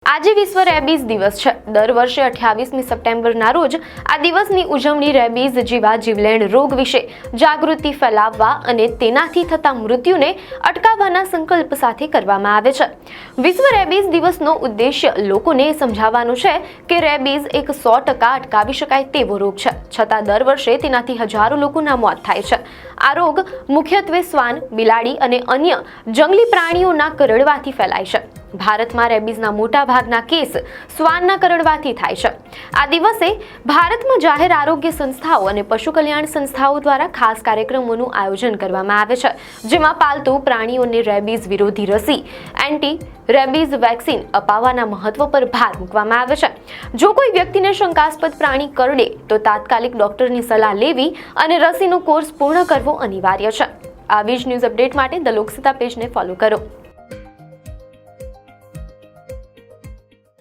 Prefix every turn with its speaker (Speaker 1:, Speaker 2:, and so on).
Speaker 1: આજે વિશ્વ રેબીઝ દિવસ છે। દર વર્ષે 28મી સપ્ટેમ્બરના રોજ આ દિવસની ઉજવણી રેબીઝ જેવા જીવલેણ રોગ વિશે જાગૃતિ ફેલાવવા અને તેનાથી થતા મૃત્યુને અટકાવવાના સંકલ્પ સાથે કરવામાં આવે છે। વિશ્વ રેબીઝ દિવસનો ઉદ્દેશ્ય લોકોને સમજાવવાનો છે કે રેબીઝ એક 100% અટકાવી શકાય તેવો રોગ છે, છતાં દર વર્ષે તેનાથી હજારો લોકોના મોત થાય છે। આ રોગ મુખ્યત્વે શ્વાન, બિલાડી અને અન્ય જંગલી પ્રાણીઓના કરડવાથી ફેલાય છે। ભારતમાં રેબીઝના મોટા ભાગના કેસ શ્વાનના કરડવાથી થાય છે। આ દિવસે ભારતમાં જાહેર આરોગ્ય સંસ્થાઓ અને પશુ કલ્યાણ સંસ્થાઓ દ્વારા ખાસ કાર્યક્રમોનું આયોજન કરવામાં આવે છે, જેમાં પાલતુ પ્રાણીઓને રેબીઝ વિરોધી રસી એન્ટી રેબીઝ વેક્સિન અપાવવાના મહત્વ પર ભાર મૂકવામાં આવે છે। જો કોઈ વ્યક્તિને શંકાસ્પદ પ્રાણી કરડે તો તાત્કાલિક ડોક્ટરની સલાહ લેવી અને રસીનો કોર્સ પૂર્ણ કરવો અનિવાર્ય છે। આવી જ ન્યૂઝ અપડેટ માટે ધ લોકસત્તા પેજને ફોલો કરો।